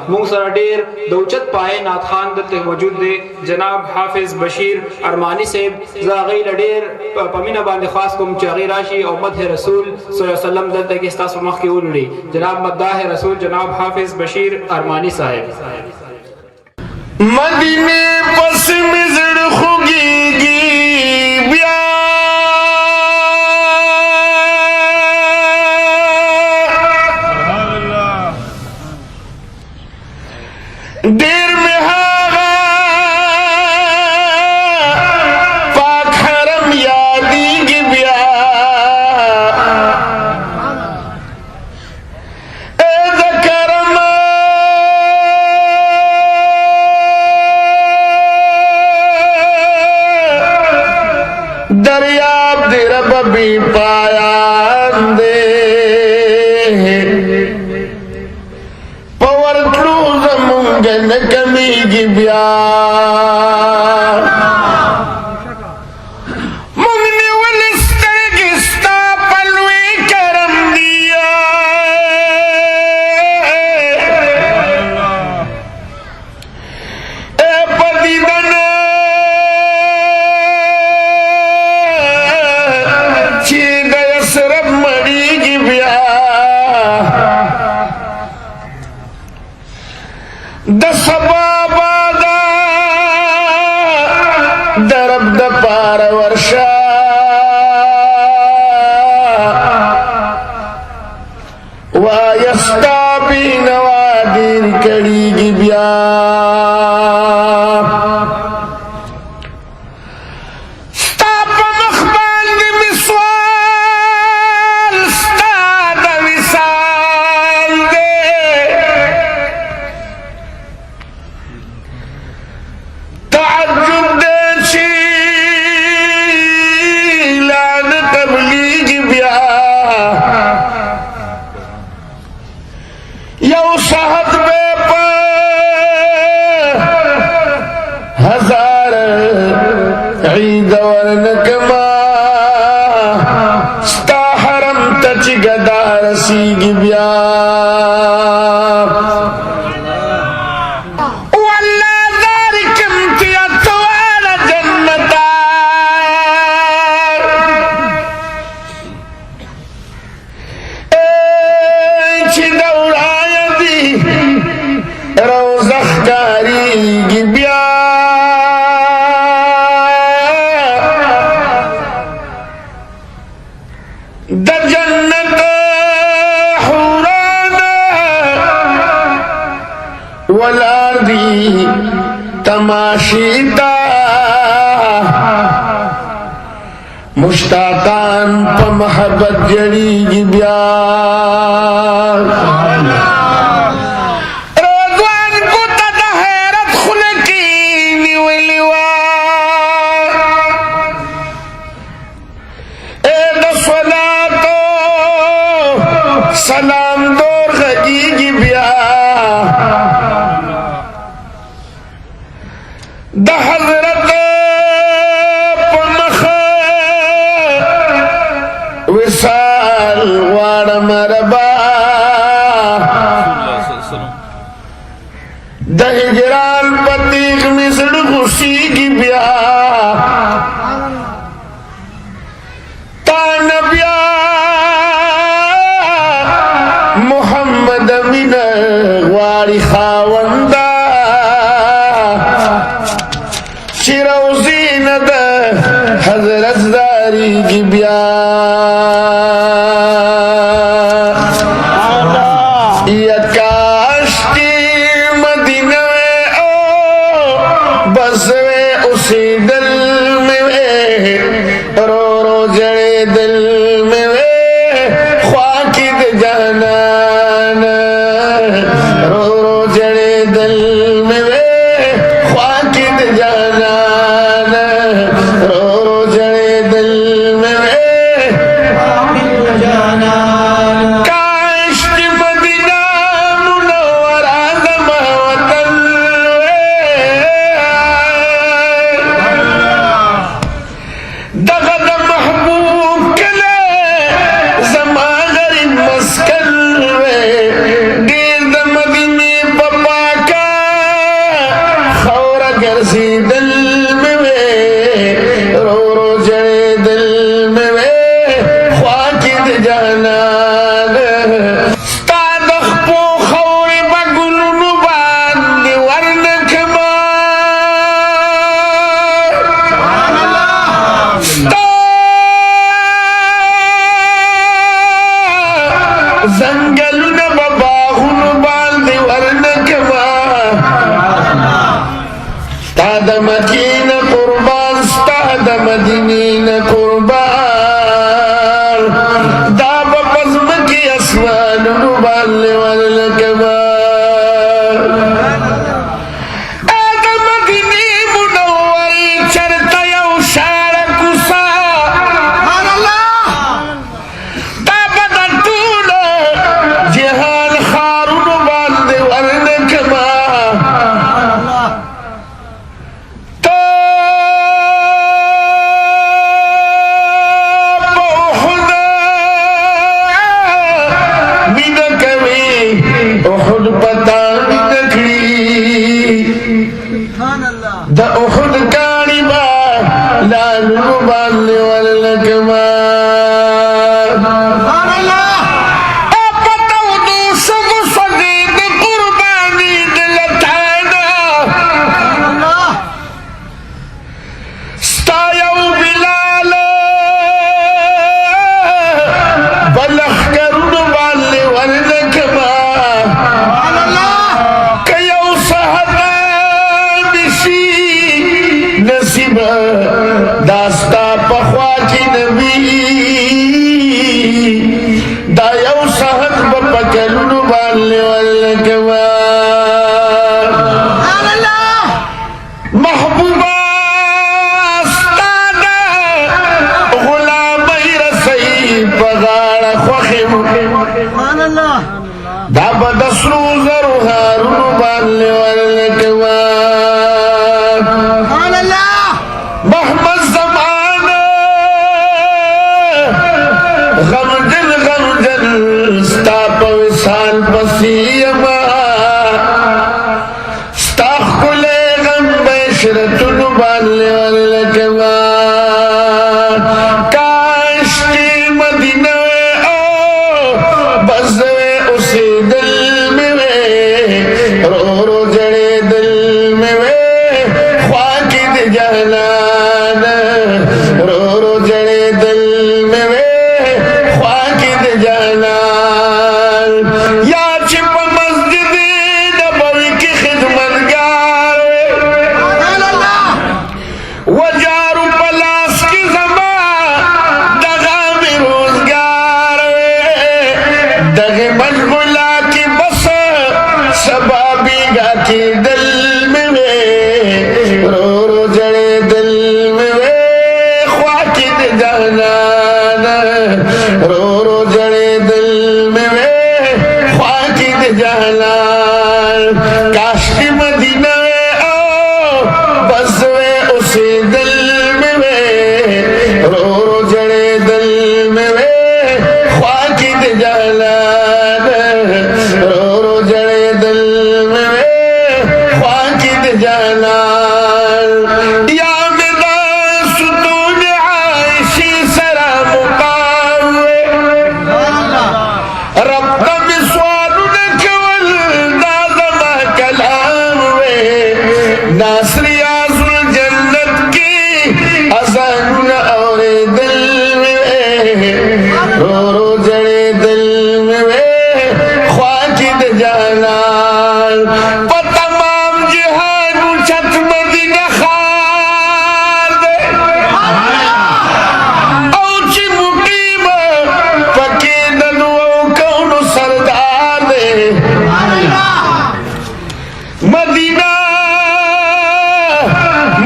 मूंग sir ढेर दौचत पाए नाथ खान दत्ते मौजूद दे जनाब हाफिज बशीर अरमानी साहब जागई लडेर पमीना बांध खास कुम चागी राशि और मद रसूल सल्लल्लाहु अलैहि वसल्लम दत्ते के इस्तास मख की उलड़ी जनाब मद्दाह रसूल जनाब हाफिज बशीर अरमानी साहब मदीने पस मिजड़ खुगीगी ब्या देर में हागा पाक हरम यादीगी ब्या दरियाब दे रब भी पाया दे पवर ट्रू जमुंगन कमी की ब्या मुंगने वलिस्तर किस्ता पलवी करम दिया ए पदीदन दस बाबा दरब द पार वर्षा वायस्ता भी नवादीर कड़ी की ब्या हजार ईद नकमा स्ता हरम तच गदार सीगी ब्या वलादी तमाशीदा मुश्ताकान प महबत जड़ी की ब्या रोज़ान को तदा हैरत खुलकी निवलिवा ए दसलातो सलाम दौर खजी की ब्या द हजरत पमख विशाल वार मरबा द हिजरान पतीक मिसड़ खुशी की ब्या तानबिया मोहम्मद अमीन वारी खावंदा शिरौज़ीनद हजरत दारी की ब्या यकाश की मदीना ओ बसवे उसी दिल में वे रो रो जड़े दिल में वे ख्वाकिद जानान रो रो जड़े दिल में वे ख्वाकिद जानान रो रो जड़े दिल में वे ख्वाकिद जानान काश की मदीना मुनव्वरा ज़मा वतन दगद महबूब के ले ज़मा गरीब मस्कन वे गिरद मदीने पपा काश की मदीना आओ बस वे उसी दिल में वे रो रो जड़े दिल में वे ख्वाकिद जालान रो रो जड़े दिल में वे ख्वाकिद जालान या मिदा सुतून आयशी सरा मुकावे रब तब स्वालु न कवल नाज़मा कलाम वे नासरी आज़ुल जन्नत की अज़ान और दिल में रो रो जड़े दिल में वे ख्वाकिद जालाल तमाम जहान छत मदीना खार दे औची मुकीम पके दनु कौन सरदार दे मदीना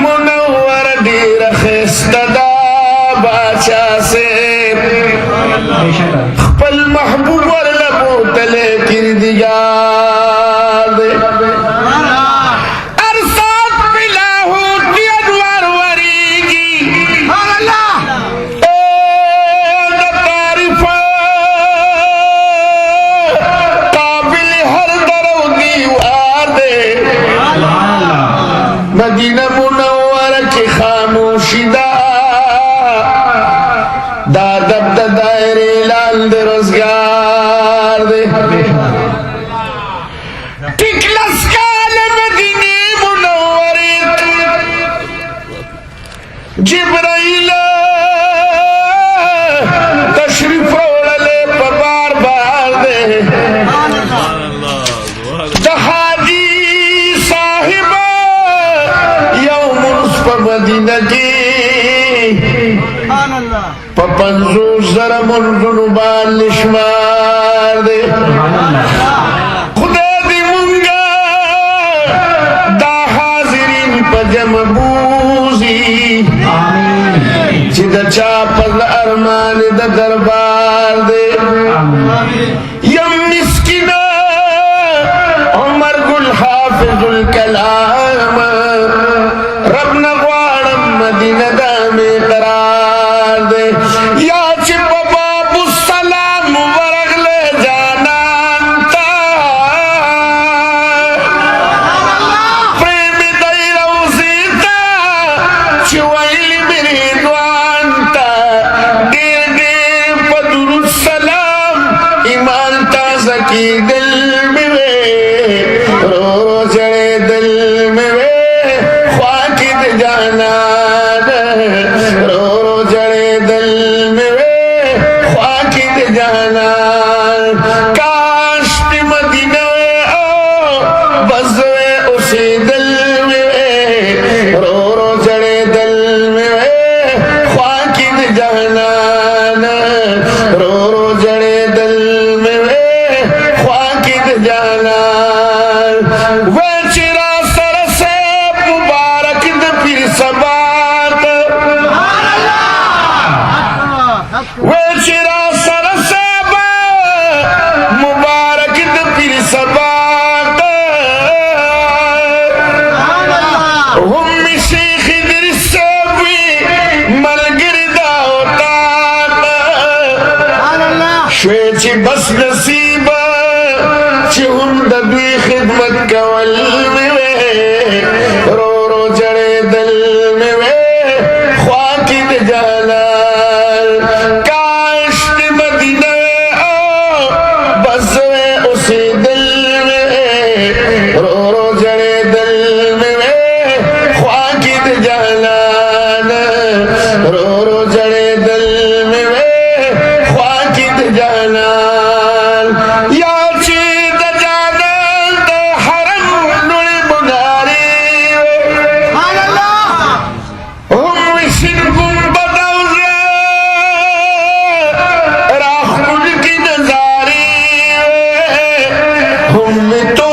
मुनव्वर दीर खिस्तदा बादशाह से पल महबूब और लबो तले किरदिगार दे अरसात पिला होती अनवर वरीगी तारीफा काबिल हर दरो दीवार दे मदीना मुनव्वर की खामोशिदा दादब दायरे लाल दे रोजगार दे टिकलस काल मदीने मुनव्वरे जिब्राइल तशरीफ रोड़ले बार बार दे दहाजी साहिब यौम पर मदीना की पपंजू जरा मुनजुन बालिशमार दे खुदा दी मुंगा दा हाजिरीन पजम बूजी जिदा चापल अरमान दा दरबार दे यम मिस्किना उमर गुल हाफिजुल कलाम रब नगवाड़म मदीना दा में करार दे या चिप बाबू सलाम वरगले जानता प्रेम दई रौसीता चिवैल मेरी द्वांता दे दे पदुरु सलाम ईमान ताज़ा की दिल में वे रो रो जड़े दिल में वे ख्वाकिद जाना रो रो जड़े दिल में वे ख्वाकिद जाना काश की मदीना आओ बस वे उसी दिल में वे रो रो जड़े दिल में वे ख्वाकिद जाना रो रो जड़े दिल में वे ख्वाकिद जाना वे चिरा सर से मुबारक द फिर सबात वे चिरा सर से मुबारक द फिर सबात हम शेख इद्रिस भी मलगिरदा होता श्वेची बस नसीब चिहुम दबी खिदमत कवल में वे रो रो जड़े दिल में वे ख्वाकिद जालाल काश की मदीना आओ बस वे उसी दिल में रो रो जड़े दिल में वे ख्वाकिद जालाल रो रो जड़े दिल में वे ख्वाकिद जालाल या चीद जालाल दे हरम नुल बुनारी हम विशिन गुंबदौज़े राह कुल की नजारी हम तो